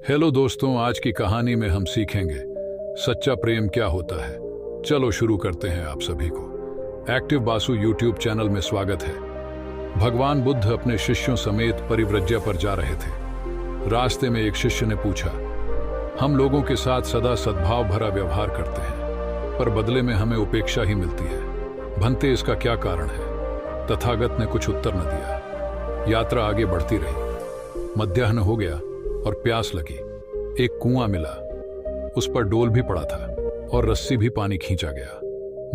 Hello दोस्तों, आज की कहानी में हम सीखेंगे सच्चा प्रेम क्या होता है। चलो शुरू करते हैं। आप सभी को एक्टिव बासु यूट्यूब चैनल में स्वागत है। भगवान बुद्ध अपने शिष्यों समेत परिव्रज्या पर जा रहे थे। रास्ते में एक शिष्य ने पूछा, हम लोगों के साथ सदा सद्भाव भरा व्यवहार करते हैं, पर बदले में हमें उपेक्षा ही मिलती है। भंते, इसका क्या कारण है? तथागत ने कुछ उत्तर न दिया। यात्रा आगे बढ़ती रही। मध्याह्न हो गया और प्यास लगी। एक कुआं मिला, उस पर डोल भी पड़ा था और रस्सी भी पानी खींचा गया।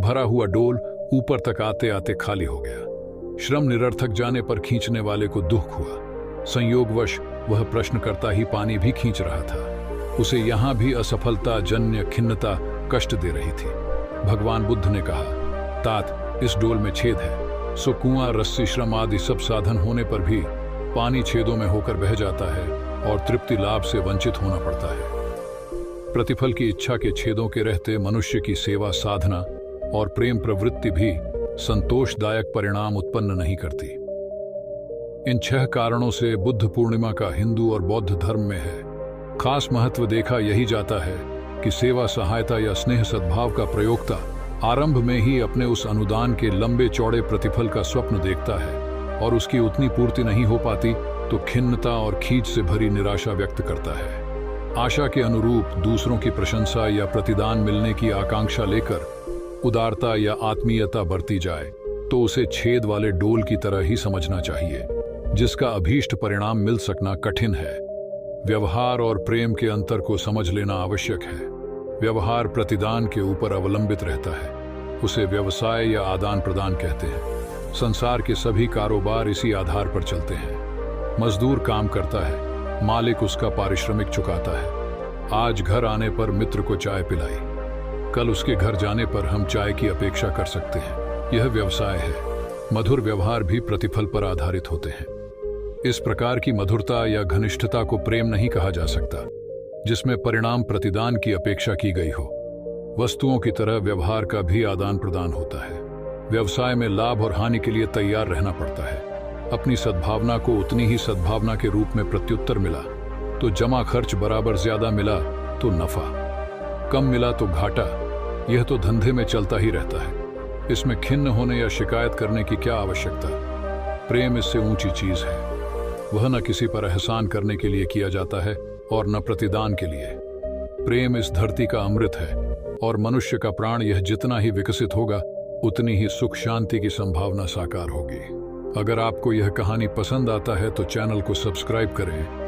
भरा हुआ डोल ऊपर तक आते आते खाली हो गया। श्रम निरर्थक जाने पर खींचने वाले को दुख हुआ। संयोगवश वह प्रश्नकर्ता ही पानी भी खींच रहा था। उसे यहां भी असफलता जन्य खिन्नता कष्ट दे रही थी। भगवान बुद्ध ने कहा, तात, इस डोल में छेद है, सो कुआं, रस्सी, श्रम आदि सब साधन होने पर भी पानी छेदों में होकर बह जाता है और तृप्ति लाभ से वंचित होना पड़ता है। प्रतिफल की इच्छा के छेदों के रहते मनुष्य की सेवा साधना और प्रेम प्रवृत्ति भी संतोषदायक परिणाम उत्पन्न नहीं करती। इन 6 कारणों से बुद्ध पूर्णिमा का हिंदू और बौद्ध धर्म में है खास महत्व देखा यही जाता है कि सेवा, सहायता या स्नेह सद्भाव का प्रयोक्ता आरंभ में ही अपने उस अनुदान के लंबे चौड़े प्रतिफल का स्वप्न देखता है और उसकी उतनी पूर्ति नहीं हो पाती तो खिन्नता और खींच से भरी निराशा व्यक्त करता है। आशा के अनुरूप दूसरों की प्रशंसा या प्रतिदान मिलने की आकांक्षा लेकर उदारता या आत्मीयता बरती जाए तो उसे छेद वाले डोल की तरह ही समझना चाहिए, जिसका अभीष्ट परिणाम मिल सकना कठिन है। व्यवहार और प्रेम के अंतर को समझ लेना आवश्यक है। व्यवहार प्रतिदान के ऊपर अवलंबित रहता है, उसे व्यवसाय या आदान प्रदान कहते हैं। संसार के सभी कारोबार इसी आधार पर चलते हैं। मजदूर काम करता है, मालिक उसका पारिश्रमिक चुकाता है। आज घर आने पर मित्र को चाय पिलाई, कल उसके घर जाने पर हम चाय की अपेक्षा कर सकते हैं। यह व्यवसाय है। मधुर व्यवहार भी प्रतिफल पर आधारित होते हैं। इस प्रकार की मधुरता या घनिष्ठता को प्रेम नहीं कहा जा सकता, जिसमें परिणाम प्रतिदान की अपेक्षा की गई हो। वस्तुओं की तरह व्यवहार का भी आदान प्रदान होता है। व्यवसाय में लाभ और हानि के लिए तैयार रहना पड़ता है। अपनी सद्भावना को उतनी ही सद्भावना के रूप में प्रत्युत्तर मिला तो जमा खर्च बराबर ज्यादा मिला तो नफा, कम मिला तो घाटा। यह तो धंधे में चलता ही रहता है। इसमें खिन्न होने या शिकायत करने की क्या आवश्यकता? प्रेम इससे ऊंची चीज है। वह न किसी पर एहसान करने के लिए किया जाता है और न प्रतिदान के लिए। प्रेम इस धरती का अमृत है और मनुष्य का प्राण यह जितना ही विकसित होगा उतनी ही सुख शांति की संभावना साकार होगी। अगर आपको यह कहानी पसंद आता है तो चैनल को सब्सक्राइब करें